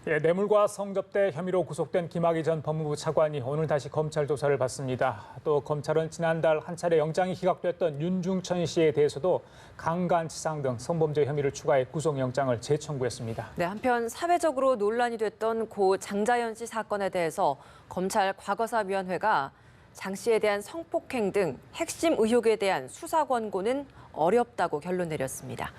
예, 뇌물과 성접대 혐의로 구속된 김학의 전 법무부 차관이 오늘 다시 검찰 조사를 받습니다. 또 검찰은 지난달 한 차례 영장이 기각됐던 윤중천 씨에 대해서도 강간치상 등 성범죄 혐의를 추가해 구속영장을 재청구했습니다. 네, 한편 사회적으로 논란이 됐던 고 장자연 씨 사건에 대해서 검찰 과거사위원회가 장 씨에 대한 성폭행 등 핵심 의혹에 대한 수사 권고는 어렵다고 결론 내렸습니다.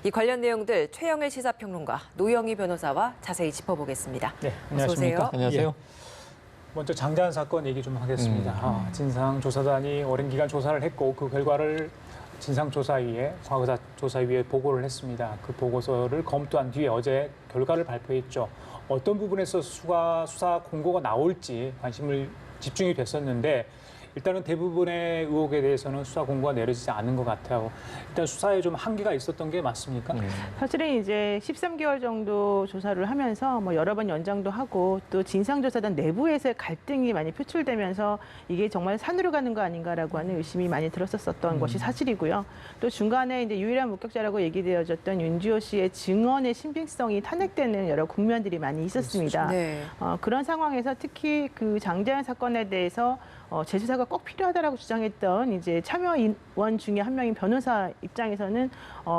이 관련 내용들 최영일 시사평론가 노영희 변호사와 자세히 짚어보겠습니다. 네, 어서 오세요. 안녕하세요. 예. 먼저 장자연 사건 얘기 좀 하겠습니다. 진상조사단이 오랜 기간 조사를 했고 그 결과를 진상조사위에 과거사조사위에 보고를 했습니다. 그 보고서를 검토한 뒤에 어제 결과를 발표했죠. 어떤 부분에서 수사 공고가 나올지 관심을 집중이 됐었는데 일단은 대부분의 의혹에 대해서는 수사 공고가 내려지지 않은 것 같아요. 일단 수사에 좀 한계가 있었던 게 맞습니까? 사실은 이제 13개월 정도 조사를 하면서 여러 번 연장도 하고 또 진상조사단 내부에서의 갈등이 많이 표출되면서 이게 정말 산으로 가는 거 아닌가라고 하는 의심이 많이 들었었던 것이 사실이고요. 또 중간에 이제 유일한 목격자라고 얘기되어졌던 윤주호 씨의 증언의 신빙성이 탄핵되는 여러 국면들이 많이 있었습니다. 네. 그런 상황에서 특히 그 장자연 사건에 대해서 재수사가 꼭 필요하다라고 주장했던 이제 참여원 중에 한 명인 변호사 입장에서는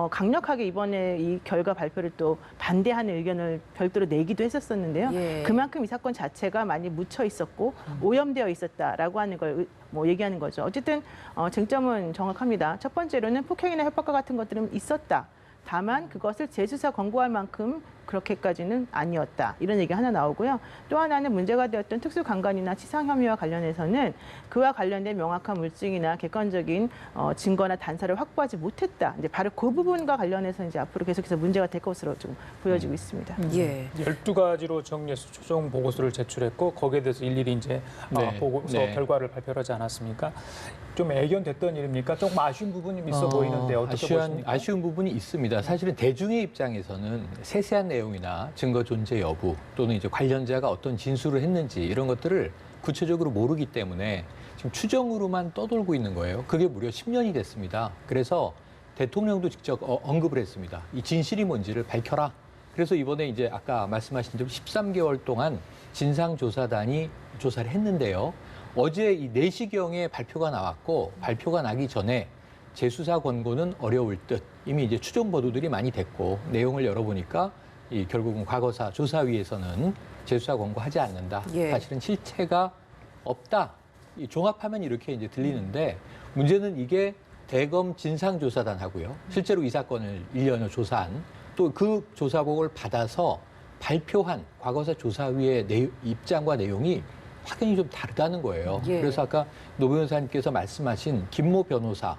강력하게 이번에 이 결과 발표를 또 반대하는 의견을 별도로 내기도 했었었는데요. 예. 그만큼 이 사건 자체가 많이 묻혀 있었고 오염되어 있었다라고 하는 걸 얘기하는 거죠. 어쨌든 쟁점은 정확합니다. 첫 번째로는 폭행이나 협박과 같은 것들은 있었다. 다만 그것을 재수사 권고할 만큼 그렇게까지는 아니었다. 이런 얘기가 하나 나오고요. 또 하나는 문제가 되었던 특수강간이나 치상 혐의와 관련해서는 그와 관련된 명확한 물증이나 객관적인 증거나 단서를 확보하지 못했다. 이제 바로 그 부분과 관련해서 이제 앞으로 계속해서 문제가 될 것으로 좀 보여지고 있습니다. 예. 12가지로 정리해서 최종 보고서를 제출했고 거기에 대해서 일일이 이제 보고서 결과를 발표하지 않았습니까? 좀 애견됐던 일입니까? 조금 아쉬운 부분이 있어 보이는데 어떻게 보십니까? 아쉬운 부분이 있습니다. 사실은 대중의 입장에서는 세세한 내용이나 증거 존재 여부 또는 이제 관련자가 어떤 진술을 했는지 이런 것들을 구체적으로 모르기 때문에 지금 추정으로만 떠돌고 있는 거예요. 그게 무려 10년이 됐습니다. 그래서 대통령도 직접 언급을 했습니다. 이 진실이 뭔지를 밝혀라. 그래서 이번에 이제 아까 말씀하신 대로 13개월 동안 진상조사단이 조사를 했는데요. 어제 이 4시경에 발표가 나왔고 발표가 나기 전에 재수사 권고는 어려울 듯 이미 이제 추정 보도들이 많이 됐고 내용을 열어보니까 결국은 과거사 조사위에서는 재수사 권고하지 않는다. 예. 사실은 실체가 없다. 종합하면 이렇게 이제 들리는데 문제는 이게 대검 진상조사단하고요. 실제로 이 사건을 1년여 조사한 또 그 조사복을 받아서 발표한 과거사 조사위의 입장과 내용이 확연히 좀 다르다는 거예요. 예. 그래서 아까 노 변호사님께서 말씀하신 김모 변호사,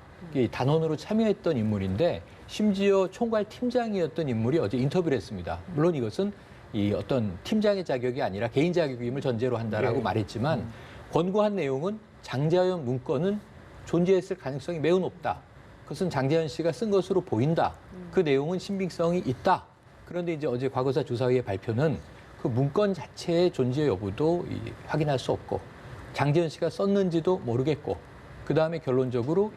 단원으로 참여했던 인물인데 심지어 총괄 팀장이었던 인물이 어제 인터뷰를 했습니다. 물론 이것은 이 어떤 팀장의 자격이 아니라 개인 자격임을 전제로 한다라고 말했지만 권고한 내용은 장자연 문건은 존재했을 가능성이 매우 높다. 그것은 장자연 씨가 쓴 것으로 보인다. 그 내용은 신빙성이 있다. 그런데 이제 어제 과거사 조사위의 발표는 그 문건 자체의 존재 여부도 확인할 수 없고 장자연 씨가 썼는지도 모르겠고 그다음에 결론적으로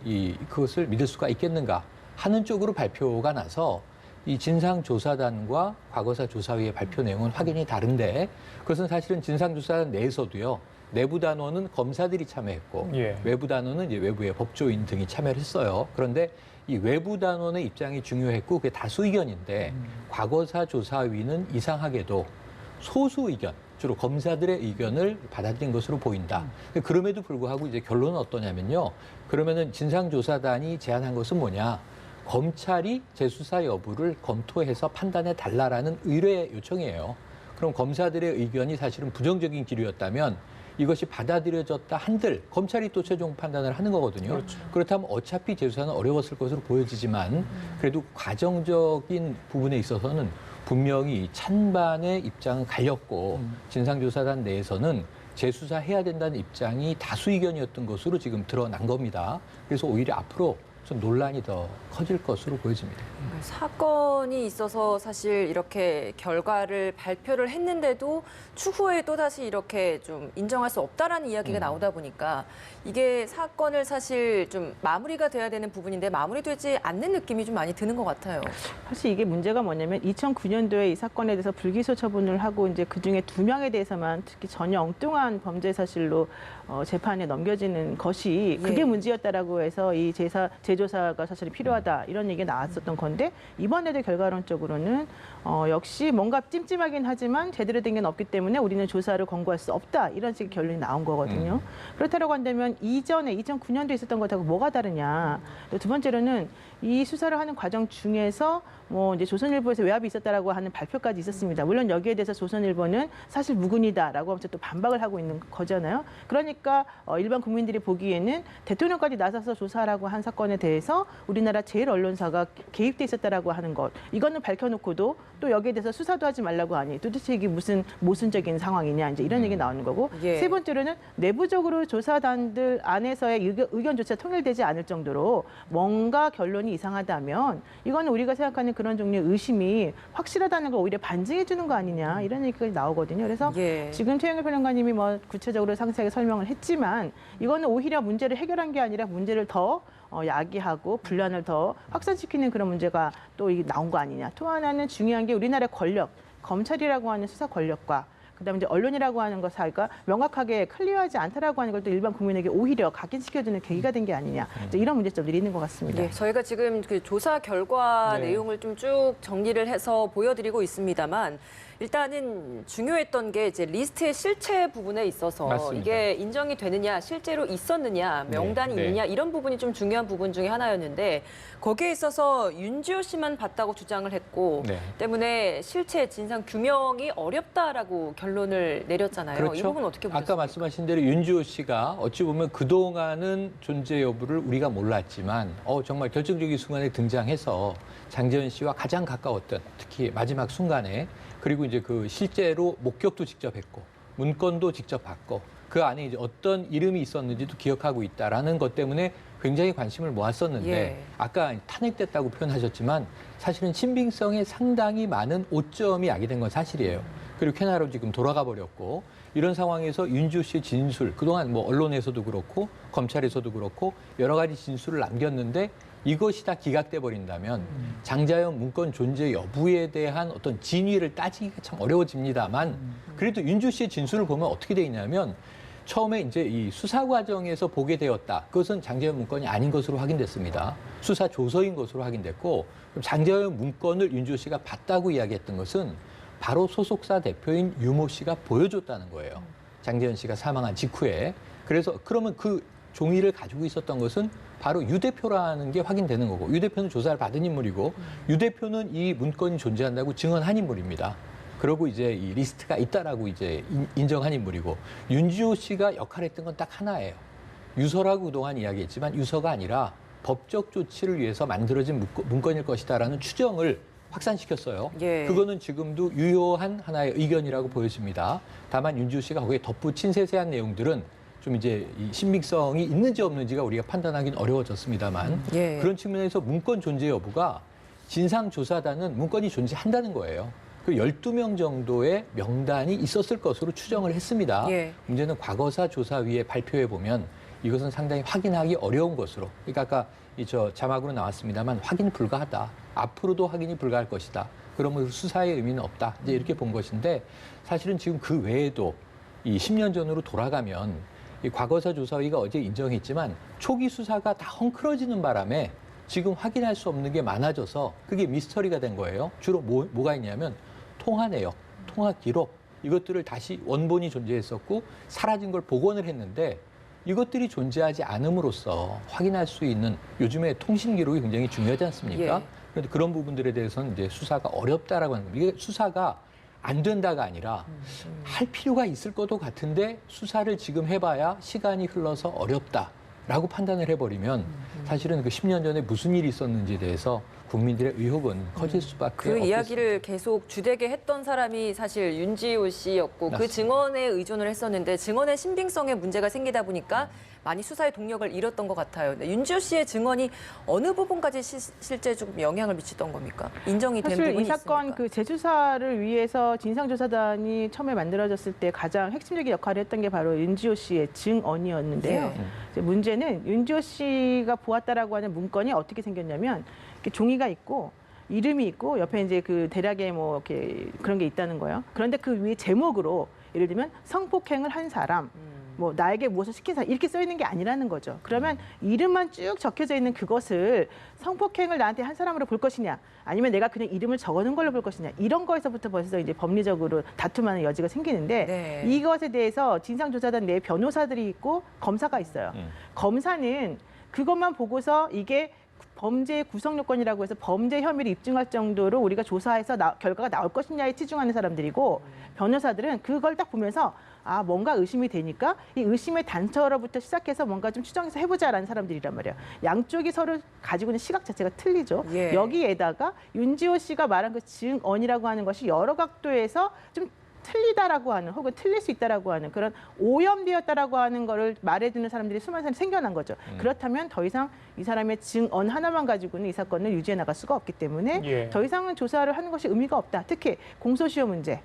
그것을 믿을 수가 있겠는가 하는 쪽으로 발표가 나서 이 진상조사단과 과거사 조사위의 발표 내용은 확연히 다른데 그것은 사실은 진상조사단 내에서도요. 내부 단원은 검사들이 참여했고 외부 단원은 이제 외부의 법조인 등이 참여를 했어요. 그런데 이 외부 단원의 입장이 중요했고 그게 다수 의견인데 과거사 조사위는 이상하게도 소수 의견, 주로 검사들의 의견을 받아들인 것으로 보인다. 그럼에도 불구하고 이제 결론은 어떠냐면요. 그러면은 진상조사단이 제안한 것은 뭐냐. 검찰이 재수사 여부를 검토해서 판단해 달라라는 의뢰 요청이에요. 그럼 검사들의 의견이 사실은 부정적인 기류였다면 이것이 받아들여졌다 한들 검찰이 또 최종 판단을 하는 거거든요. 그렇죠. 그렇다면 어차피 재수사는 어려웠을 것으로 보여지지만 그래도 과정적인 부분에 있어서는 분명히 찬반의 입장은 갈렸고 진상조사단 내에서는 재수사해야 된다는 입장이 다수 의견이었던 것으로 지금 드러난 겁니다. 그래서 오히려 앞으로 좀 논란이 더 커질 것으로 보여집니다. 사건이 있어서 사실 이렇게 결과를 발표를 했는데도 추후에 또다시 이렇게 좀 인정할 수 없다라는 이야기가 나오다 보니까 이게 사건을 사실 좀 마무리가 돼야 되는 부분인데 마무리되지 않는 느낌이 좀 많이 드는 것 같아요. 사실 이게 문제가 뭐냐면 2009년도에 이 사건에 대해서 불기소 처분을 하고 이제 그중에 2명에 대해서만 특히 전혀 엉뚱한 범죄 사실로 재판에 넘겨지는 것이 그게 예. 문제였다라고 해서 이 재조사가 사실 필요하다 이런 얘기가 나왔었던 건데 이번에도 결과론적으로는 역시 뭔가 찜찜하긴 하지만 제대로 된 게 없기 때문에 우리는 조사를 권고할 수 없다 이런 식의 결론이 나온 거거든요. 그렇다고 한다면 이전에 2009년도에 있었던 것하고 뭐가 다르냐. 또 두 번째로는 이 수사를 하는 과정 중에서 뭐 이제 조선일보에서 외압이 있었다라고 하는 발표까지 있었습니다. 물론 여기에 대해서 조선일보는 사실 무근이다라고 하면서 또 반박을 하고 있는 거잖아요. 그러니까 일반 국민들이 보기에는 대통령까지 나서서 조사하라고 한 사건에 대해서 우리나라 제일 언론사가 개입돼 있었다라고 하는 것. 이거는 밝혀놓고도 또 여기에 대해서 수사도 하지 말라고 하니 도대체 이게 무슨 모순적인 상황이냐 이제 이런 얘기 나오는 거고. 예. 세 번째로는 내부적으로 조사단들 안에서의 의견조차 통일되지 않을 정도로 뭔가 결론이 이상하다면 이거는 우리가 생각하는 그런 종류의 의심이 확실하다는 걸 오히려 반증해 주는 거 아니냐 이런 얘기가 나오거든요. 그래서 예. 지금 최영일 평론가님이 뭐 구체적으로 상세하게 설명을 했지만 이거는 오히려 문제를 해결한 게 아니라 문제를 더 야기하고 분란을 더 확산시키는 그런 문제가 또 나온 거 아니냐. 또 하나는 중요한 게 우리나라의 권력, 검찰이라고 하는 수사 권력과 그다음에 이제 언론이라고 하는 것 사이가 명확하게 클리어하지 않다라고 하는 걸 또 일반 국민에게 오히려 각인시켜주는 계기가 된 게 아니냐. 이제 이런 문제점들이 있는 것 같습니다. 예, 저희가 지금 그 조사 결과 네. 내용을 좀 쭉 정리를 해서 보여드리고 있습니다만 일단은 중요했던 게 이제 리스트의 실체 부분에 있어서 맞습니다. 이게 인정이 되느냐, 실제로 있었느냐, 명단이 네. 있느냐 이런 부분이 좀 중요한 부분 중에 하나였는데 거기에 있어서 윤지호 씨만 봤다고 주장을 했고 네. 때문에 실체 진상 규명이 어렵다라고 결론을 내렸잖아요. 이 부분 어떻게 보셨습니까? 아까 말씀하신 대로 윤지호 씨가 어찌 보면 그동안은 존재 여부를 우리가 몰랐지만 정말 결정적인 순간에 등장해서 장제원 씨와 가장 가까웠던 특히 마지막 순간에 그리고 이제 그 실제로 목격도 직접 했고 문건도 직접 받고 그 안에 이제 어떤 이름이 있었는지도 기억하고 있다라는 것 때문에 굉장히 관심을 모았었는데 예. 아까 탄핵됐다고 표현하셨지만 사실은 신빙성에 상당히 많은 오점이 야기된 건 사실이에요. 그리고 캐나다로 지금 돌아가 버렸고 이런 상황에서 윤지호 씨의 진술 그동안 뭐 언론에서도 그렇고 검찰에서도 그렇고 여러 가지 진술을 남겼는데 이것이 다 기각돼 버린다면 장자연 문건 존재 여부에 대한 어떤 진위를 따지기가 참 어려워집니다만 그래도 윤지호 씨의 진술을 보면 어떻게 돼 있냐면 처음에 이제 이 수사 과정에서 보게 되었다. 그것은 장자연 문건이 아닌 것으로 확인됐습니다. 수사 조서인 것으로 확인됐고 그럼 장자연 문건을 윤지호 씨가 봤다고 이야기했던 것은 바로 소속사 대표인 유모 씨가 보여줬다는 거예요. 장제원 씨가 사망한 직후에. 그래서 그러면 그 종이를 가지고 있었던 것은 바로 유 대표라는 게 확인되는 거고 유 대표는 조사를 받은 인물이고 유 대표는 이 문건이 존재한다고 증언한 인물입니다. 그러고 이제 이 리스트가 있다라고 이제 인정한 인물이고 윤지호 씨가 역할했던 건 딱 하나예요. 유서라고 그동안 이야기했지만 유서가 아니라 법적 조치를 위해서 만들어진 문건일 것이다라는 추정을 확산시켰어요. 예. 그거는 지금도 유효한 하나의 의견이라고 보여집니다. 다만 윤지호 씨가 거기에 덧붙인 세세한 내용들은 좀 이제 이 신빙성이 있는지 없는지가 우리가 판단하기는 어려워졌습니다만 예. 그런 측면에서 문건 존재 여부가 진상조사단은 문건이 존재한다는 거예요. 그 12명 정도의 명단이 있었을 것으로 추정을 했습니다. 예. 문제는 과거사 조사위에 발표해 보면 이것은 상당히 확인하기 어려운 것으로. 그러니까 아까 저 자막으로 나왔습니다만 확인 불가하다. 앞으로도 확인이 불가할 것이다. 그러면 수사의 의미는 없다. 이제 이렇게 본 것인데 사실은 지금 그 외에도 이 10년 전으로 돌아가면 이 과거사 조사위가 어제 인정했지만 초기 수사가 다 헝클어지는 바람에 지금 확인할 수 없는 게 많아져서 그게 미스터리가 된 거예요. 주로 뭐가 있냐면 통화 내역, 통화 기록 이것들을 다시 원본이 존재했었고 사라진 걸 복원을 했는데 이것들이 존재하지 않음으로써 확인할 수 있는 요즘에 통신 기록이 굉장히 중요하지 않습니까? 예. 그런데 그런 부분들에 대해서는 이제 수사가 어렵다라고 하는 겁니다. 이게 수사가 안 된다가 아니라 할 필요가 있을 것도 같은데 수사를 지금 해봐야 시간이 흘러서 어렵다라고 판단을 해버리면 사실은 그 10년 전에 무슨 일이 있었는지에 대해서 국민들의 의혹은 커질 수밖에 그 없겠습니다. 이야기를 계속 주되게 했던 사람이 사실 윤지호 씨였고 그 맞습니다. 증언에 의존을 했었는데 증언의 신빙성에 문제가 생기다 보니까 많이 수사의 동력을 잃었던 것 같아요. 근데 윤지호 씨의 증언이 어느 부분까지 실제 좀 영향을 미쳤던 겁니까? 인정이 된 사실 부분이 이 사건 있습니까? 그 재수사를 위해서 진상조사단이 처음에 만들어졌을 때 가장 핵심적인 역할을 했던 게 바로 윤지호 씨의 증언이었는데요. 예. 이제 문제는 윤지호 씨가 보았다라고 하는 문건이 어떻게 생겼냐면 이렇게 종이가 있고 이름이 있고 옆에 이제 그 대략의 뭐 이렇게 그런 게 있다는 거예요. 그런데 그 위에 제목으로 예를 들면 성폭행을 한 사람, 뭐 나에게 무엇을 시킨 사람 이렇게 써 있는 게 아니라는 거죠. 그러면 이름만 쭉 적혀져 있는 그것을 성폭행을 나한테 한 사람으로 볼 것이냐, 아니면 내가 그냥 이름을 적어놓은 걸로 볼 것이냐, 이런 거에서부터 벌써 이제 법리적으로 다툼하는 여지가 생기는데 네. 이것에 대해서 진상조사단 내에 변호사들이 있고 검사가 있어요. 검사는 그것만 보고서 이게 범죄의 구성 요건이라고 해서 범죄 혐의를 입증할 정도로 우리가 조사해서 결과가 나올 것이냐에 치중하는 사람들이고, 변호사들은 그걸 딱 보면서 아 뭔가 의심이 되니까 이 의심의 단서로부터 시작해서 뭔가 좀 추정해서 해보자라는 사람들이란 말이에요. 양쪽이 서로 가지고 있는 시각 자체가 틀리죠. 예. 여기에다가 윤지호 씨가 말한 그 증언이라고 하는 것이 여러 각도에서 좀 틀리다라고 하는, 혹은 틀릴 수 있다라고 하는 그런 오염되었다라고 하는 거를 말해주는 사람들이 수많은 사람이 생겨난 거죠. 그렇다면 더 이상 이 사람의 증언 하나만 가지고는 이 사건을 유지해 나갈 수가 없기 때문에 예. 더 이상은 조사를 하는 것이 의미가 없다. 특히 공소시효 문제,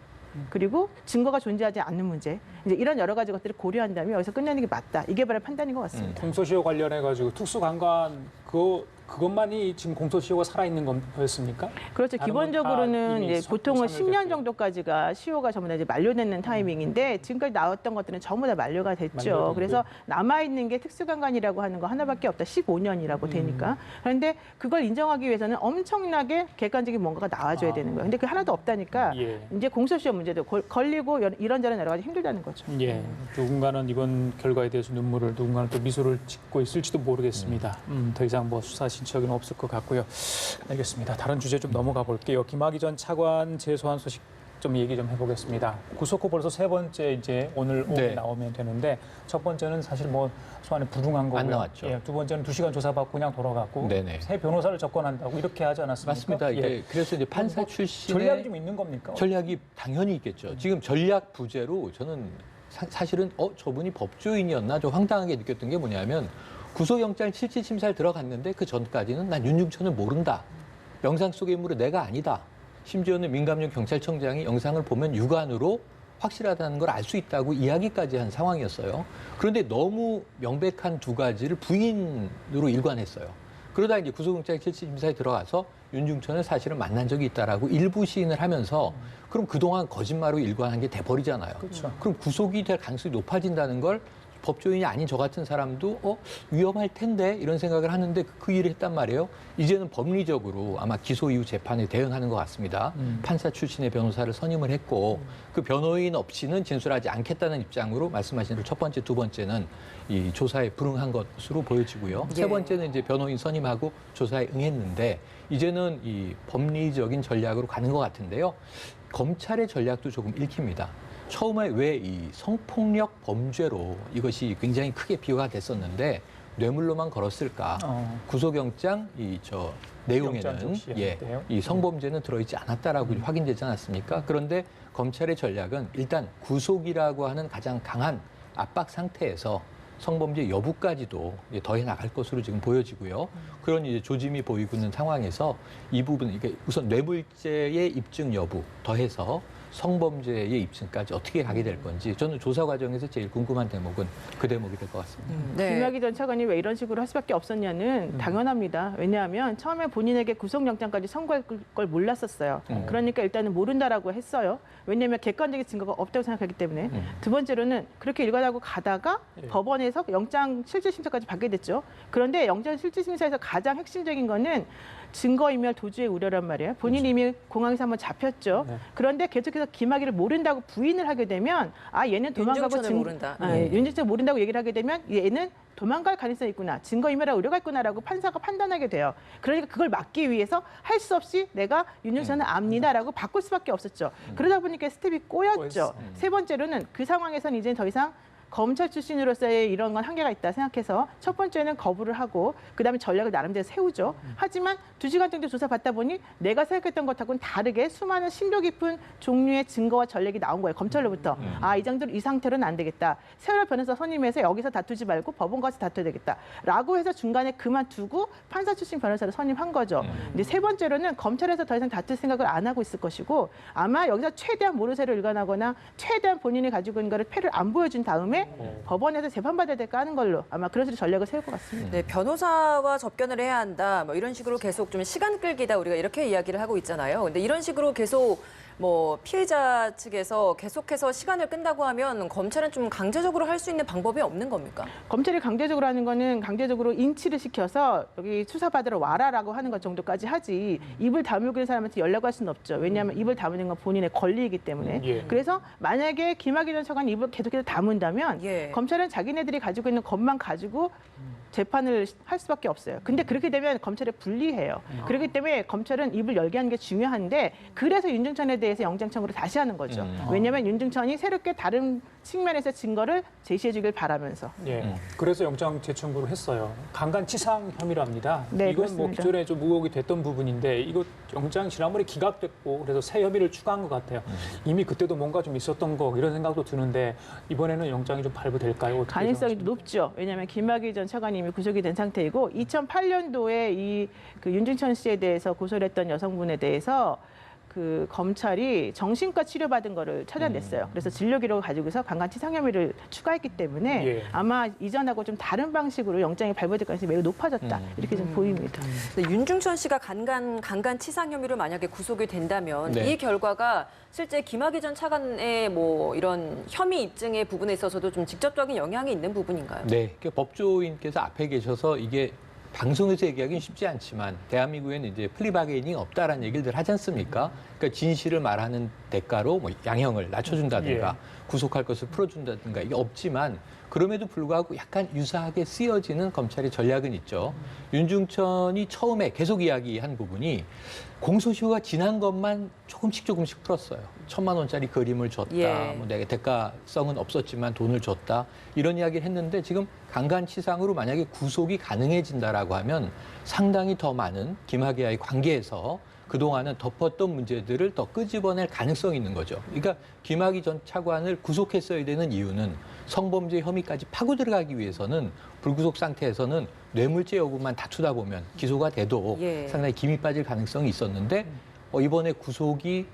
그리고 증거가 존재하지 않는 문제, 이제 이런 여러 가지 것들을 고려한 다음에 여기서 끝내는 게 맞다. 이게 바로 판단인 것 같습니다. 공소시효 관련해 가지고 특수강간 그것만이 지금 공소시효가 살아있는 거였습니까? 그렇죠. 다른 건 기본적으로는 다 이미 이제 보통은 10년 선멸됐고요. 정도까지가 시효가 전부 다 이제 만료되는 타이밍인데 지금까지 나왔던 것들은 전부 다 만료가 됐죠. 만료됐고요. 그래서 남아 있는 게 특수강간이라고 하는 거 하나밖에 없다. 15년이라고 되니까. 그런데 그걸 인정하기 위해서는 엄청나게 객관적인 뭔가가 나와줘야 되는 거예요. 근데 그 하나도 없다니까 예. 이제 공소시효 문제도 걸리고 이런저런 여러 가지 힘들다는 거죠. 예, 누군가는 이번 결과에 대해서 눈물을, 누군가는 또 미소를 짓고 있을지도 모르겠습니다. 더 이상 뭐 수사 진척은 없을 것 같고요. 알겠습니다. 다른 주제 좀 넘어가 볼게요. 김학의 전 차관 재소한 소식 좀 얘기 좀 해보겠습니다. 구속 후 벌써 세 번째 이제 오늘 네. 나오면 되는데 첫 번째는 사실 뭐 소환에 불응한 거고요. 안 나왔죠. 예, 두 번째는 2시간 조사받고 그냥 돌아갔고 네네. 새 변호사를 접견한다고 이렇게 하지 않았습니까? 맞습니다. 이게 예. 그래서 이제 판사 뭐 출신의 전략이 좀 있는 겁니까? 전략이 당연히 있겠죠. 지금 전략 부재로 저는 사실은 저분이 법조인이었나 좀 황당하게 느꼈던 게 뭐냐면 구속영장 실질심사를 들어갔는데 그 전까지는 난 윤중천을 모른다. 영상 속의 인물은 내가 아니다. 심지어는 민감용 경찰청장이 영상을 보면 육안으로 확실하다는 걸 알 수 있다고 이야기까지 한 상황이었어요. 그런데 너무 명백한 두 가지를 부인으로 일관했어요. 그러다 이제 구속영장 실질심사에 들어가서 윤중천을 사실은 만난 적이 있다라고 일부 시인을 하면서 그럼 그동안 거짓말로 일관한 게 돼버리잖아요. 그렇죠. 그럼 구속이 될 가능성이 높아진다는 걸 법조인이 아닌 저 같은 사람도 위험할 텐데 이런 생각을 하는데 그 일을 했단 말이에요. 이제는 법리적으로 아마 기소 이후 재판에 대응하는 것 같습니다. 판사 출신의 변호사를 선임을 했고 그 변호인 없이는 진술하지 않겠다는 입장으로 말씀하신 대로 첫 번째, 두 번째는 이 조사에 불응한 것으로 보여지고요. 세 번째는 이제 변호인 선임하고 조사에 응했는데 이제는 이 법리적인 전략으로 가는 것 같은데요. 검찰의 전략도 조금 읽힙니다. 처음에 왜 이 성폭력 범죄로 이것이 굉장히 크게 비화가 됐었는데 뇌물로만 걸었을까? 구속영장 내용에는 영장 적시했는데요. 이 성범죄는 들어있지 않았다라고 확인되지 않았습니까? 그런데 검찰의 전략은 일단 구속이라고 하는 가장 강한 압박 상태에서 성범죄 여부까지도 더해 나갈 것으로 지금 보여지고요. 그런 이제 조짐이 보이고 있는 상황에서 이 부분, 이게 우선 뇌물죄의 입증 여부 더해서 성범죄의 입증까지 어떻게 가게 될 건지 저는 조사 과정에서 제일 궁금한 대목은 그 대목이 될 것 같습니다. 김학의 전 차관이 왜 이런 식으로 할 수밖에 없었냐는 당연합니다. 왜냐하면 처음에 본인에게 구속영장까지 선고할 걸 몰랐었어요. 그러니까 일단은 모른다라고 했어요. 왜냐하면 객관적인 증거가 없다고 생각하기 때문에. 두 번째로는 그렇게 일관하고 가다가 법원에서 영장 실질심사까지 받게 됐죠. 그런데 영장 실질심사에서 가장 핵심적인 거는 증거인멸 도주의 우려란 말이에요. 본인이 이미 공항에서 한번 잡혔죠. 네. 그런데 계속해서 김학의를 모른다고 부인을 하게 되면 얘는 도망가고 윤중천을 모른다. 윤중천을 모른다고 얘기를 하게 되면 얘는 도망갈 가능성이 있구나. 증거인멸할 우려가 있구나라고 판사가 판단하게 돼요. 그러니까 그걸 막기 위해서 할 수 없이 내가 윤중천을 압니다라고 바꿀 수밖에 없었죠. 그러다 보니까 스텝이 꼬였죠. 세 번째로는 그 상황에서는 이제 더 이상 검찰 출신으로서의 이런 건 한계가 있다 생각해서 첫 번째는 거부를 하고 그다음에 전략을 나름대로 세우죠. 하지만 2시간 정도 조사받다 보니 내가 생각했던 것하고는 다르게 수많은 심도 깊은 종류의 증거와 전략이 나온 거예요. 검찰로부터. 아, 이 정도로 이 상태로는 안 되겠다. 세월호 변호사 선임해서 여기서 다투지 말고 법원 가서 다투어야 되겠다. 라고 해서 중간에 그만두고 판사 출신 변호사를 선임한 거죠. 근데 세 번째로는 검찰에서 더 이상 다툴 생각을 안 하고 있을 것이고 아마 여기서 최대한 모르쇠를 일관하거나 최대한 본인이 가지고 있는 거를 패를 안 보여준 다음에 법원에서 재판받아야 될까 하는 걸로 아마 그런 식으로 전략을 세울 것 같습니다. 네, 변호사와 접견을 해야 한다. 뭐 이런 식으로 계속 좀 시간 끌기다 우리가 이렇게 이야기를 하고 있잖아요. 근데 이런 식으로 계속 뭐 피해자 측에서 계속해서 시간을 끈다고 하면 검찰은 좀 강제적으로 할 수 있는 방법이 없는 겁니까? 검찰이 강제적으로 하는 거는 강제적으로 인치를 시켜서 여기 수사받으러 와라라고 하는 것 정도까지 하지 입을 다물고 있는 사람한테 연락할 수는 없죠. 왜냐하면 입을 다무는 건 본인의 권리이기 때문에. 예. 그래서 만약에 김학의 전 차관이 입을 계속해서 다문다면 예. 검찰은 자기네들이 가지고 있는 것만 가지고 재판을 할 수밖에 없어요. 근데 그렇게 되면 검찰에 불리해요. 그렇기 때문에 검찰은 입을 열게 하는 게 중요한데 그래서 윤중천에 대해서 영장 청구를 다시 하는 거죠. 왜냐하면 윤중천이 새롭게 다른 측면에서 증거를 제시해 주길 바라면서. 예. 그래서 영장 재청구를 했어요. 강간치상 혐의랍니다. 네, 이건 뭐 그렇습니다. 기존에 좀 의혹이 됐던 부분인데 이거 영장 지난번에 기각됐고 그래서 새 혐의를 추가한 것 같아요. 이미 그때도 뭔가 좀 있었던 거 이런 생각도 드는데 이번에는 영장이 좀 발부될까요? 어떻게 가능성이 생각하십니까? 높죠. 왜냐하면 김학의 전 차관이 이미 구속이 된 상태이고 2008년도에 그 윤중천 씨에 대해서 고소를 했던 여성분에 대해서 그 검찰이 정신과 치료받은 거를 찾아냈어요. 그래서 진료 기록을 가지고서 강간치상 혐의를 추가했기 때문에 예. 아마 이전하고 좀 다른 방식으로 영장이 발부될 가능성이 매우 높아졌다. 이렇게 좀 보입니다. 근데 윤중천 씨가 강간치상 혐의로 만약에 구속이 된다면 네. 이 결과가 실제 김학의 전 차관의 뭐 이런 혐의 입증의 부분에 있어서도 좀 직접적인 영향이 있는 부분인가요? 네, 법조인께서 앞에 계셔서 이게 방송에서 얘기하기는 쉽지 않지만 대한민국에는 이제 플리바게닝이 없다라는 얘기를 하지 않습니까? 그러니까 진실을 말하는 대가로 뭐 양형을 낮춰준다든가 구속할 것을 풀어준다든가 이게 없지만 그럼에도 불구하고 약간 유사하게 쓰여지는 검찰의 전략은 있죠. 윤중천이 처음에 계속 이야기한 부분이 공소시효가 지난 것만 조금씩 풀었어요. 1,000만 원짜리 그림을 줬다. 예. 뭐 내가 대가성은 없었지만 돈을 줬다. 이런 이야기를 했는데 지금 강간치상으로 만약에 구속이 가능해진다라고 하면 상당히 더 많은 김학의와의 관계에서 그동안은 덮었던 문제들을 더 끄집어낼 가능성이 있는 거죠. 그러니까 김학의 전 차관을 구속했어야 되는 이유는 성범죄 혐의까지 파고 들어가기 위해서는 불구속 상태에서는 뇌물죄 여부만 다투다 보면 기소가 돼도 예. 상당히 김이 빠질 가능성이 있었는데 이번에 구속이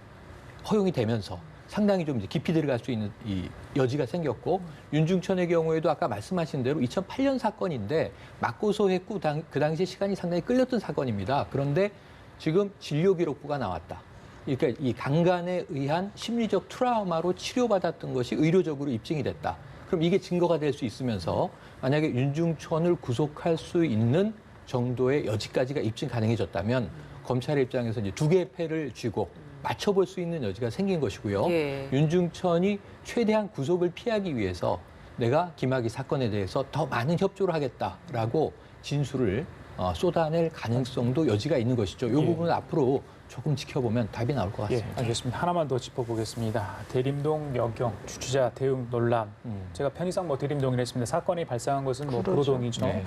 허용이 되면서 상당히 좀 이제 깊이 들어갈 수 있는 이 여지가 생겼고 윤중천의 경우에도 아까 말씀하신 대로 2008년 사건인데 맞고소했고 그 당시 시간이 상당히 끌렸던 사건입니다. 그런데 지금 진료기록부가 나왔다. 그러니까 이 강간에 의한 심리적 트라우마로 치료받았던 것이 의료적으로 입증이 됐다. 그럼 이게 증거가 될 수 있으면서 만약에 윤중천을 구속할 수 있는 정도의 여지까지가 입증 가능해졌다면 검찰의 입장에서 이제 두 개의 패를 쥐고 맞춰볼 수 있는 여지가 생긴 것이고요. 예. 윤중천이 최대한 구속을 피하기 위해서 내가 김학의 사건에 대해서 더 많은 협조를 하겠다라고 진술을 쏟아낼 가능성도 여지가 있는 것이죠. 이 예. 부분은 앞으로 조금 지켜보면 답이 나올 것 예, 같습니다. 알겠습니다. 하나만 더 짚어보겠습니다. 대림동 여경 주치자 대응 논란. 제가 편의상 뭐 대림동이랬습니다. 사건이 발생한 것은 뭐 구로동이죠. 네.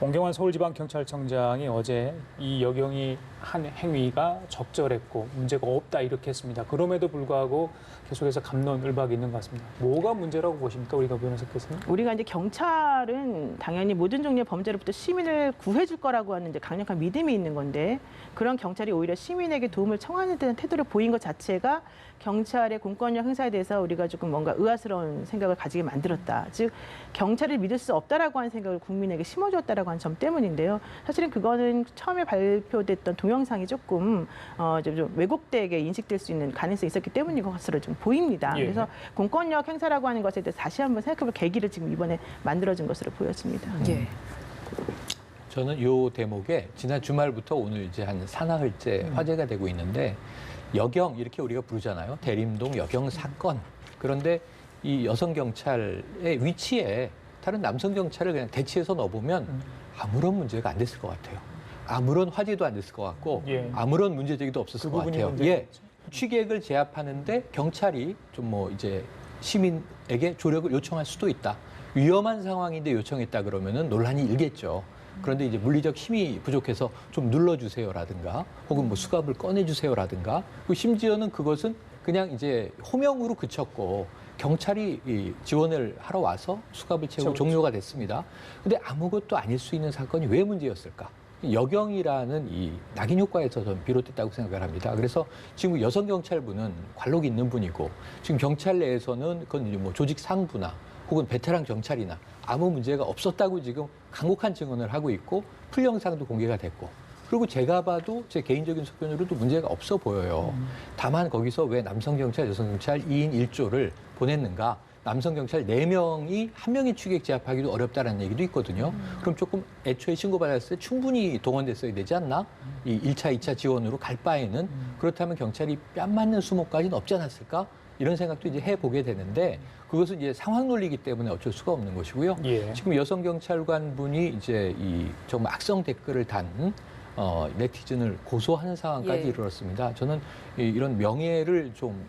원경환 서울지방경찰청장이 어제 이 여경이 한 행위가 적절했고 문제가 없다 이렇게 했습니다. 그럼에도 불구하고 계속해서 갑론을박이 있는 것 같습니다. 뭐가 문제라고 보십니까, 우리가 변호사께서는? 우리가 이제 경찰은 당연히 모든 종류의 범죄로부터 시민을 구해줄 거라고 하는 이제 강력한 믿음이 있는 건데 그런 경찰이 오히려 시민에게 도움을 청하는 듯한 태도를 보인 것 자체가 경찰의 공권력 행사에 대해서 우리가 조금 뭔가 의아스러운 생각을 가지게 만들었다. 즉 경찰을 믿을 수 없다라고 하는 생각을 국민에게 심어주었다라고 하는 점 때문인데요. 사실은 그거는 처음에 발표됐던 동영상이 조금 좀 왜곡되게 인식될 수 있는 가능성이 있었기 때문인 것으로 좀 보입니다. 예. 그래서 공권력 행사라고 하는 것에 대해서 다시 한번 생각해볼 계기를 지금 이번에 만들어진 것으로 보여집니다. 예. 저는 이 대목에 지난 주말부터 오늘 이제 한 사나흘째 화제가 되고 있는데 여경 이렇게 우리가 부르잖아요. 대림동 여경 사건. 그런데 이 여성 경찰의 위치에 다른 남성 경찰을 그냥 대치해서 넣어보면 아무런 문제가 안 됐을 것 같아요. 아무런 화제도 안 됐을 것 같고 예. 아무런 문제 제기도 없었을 그 것 부분이 같아요. 문제겠죠. 취객을 제압하는데 경찰이 좀 뭐 이제 시민에게 조력을 요청할 수도 있다. 위험한 상황인데 요청했다 그러면은 논란이 일겠죠. 그런데 이제 물리적 힘이 부족해서 좀 눌러주세요라든가 혹은 뭐 수갑을 꺼내주세요라든가 그리고 심지어는 그것은 그냥 이제 호명으로 그쳤고 경찰이 이 지원을 하러 와서 수갑을 채우고 그렇죠. 종료가 됐습니다. 근데 아무것도 아닐 수 있는 사건이 왜 문제였을까? 여경이라는 이 낙인 효과에서 저는 비롯됐다고 생각을 합니다. 그래서 지금 여성 경찰분은 관록이 있는 분이고 지금 경찰 내에서는 그건 이제 뭐 조직 상부나 혹은 베테랑 경찰이나 아무 문제가 없었다고 지금 강력한 증언을 하고 있고 풀 영상도 공개가 됐고 그리고 제가 봐도 제 개인적인 소견으로도 문제가 없어 보여요. 다만 거기서 왜 남성 경찰, 여성 경찰 2인 1조를 보냈는가? 남성 경찰 4명이 한 명의 취객 제압하기도 어렵다는 얘기도 있거든요. 그럼 조금 애초에 신고받았을 때 충분히 동원됐어야 되지 않나? 이 1차, 2차 지원으로 갈 바에는 그렇다면 경찰이 뺨 맞는 수모까지는 없지 않았을까? 이런 생각도 이제 해보게 되는데 그것은 이제 상황 논리이기 때문에 어쩔 수가 없는 것이고요. 예. 지금 여성 경찰관 분이 이제 이 정말 악성 댓글을 단 네티즌을 고소하는 상황까지 예. 이르렀습니다. 저는 이런 명예를 좀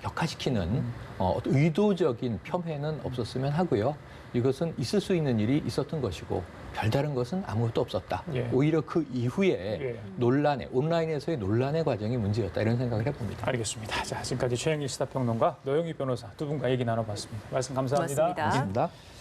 격화시키는 어떤 의도적인 폄훼는 없었으면 하고요. 이것은 있을 수 있는 일이 있었던 것이고 별다른 것은 아무것도 없었다. 예. 오히려 그 이후에 예. 논란의 온라인에서의 논란의 과정이 문제였다 이런 생각을 해봅니다. 알겠습니다. 자, 지금까지 최영일 시사평론가, 노영희 변호사 두 분과 얘기 나눠봤습니다. 말씀 감사합니다. 고맙습니다. 고맙습니다.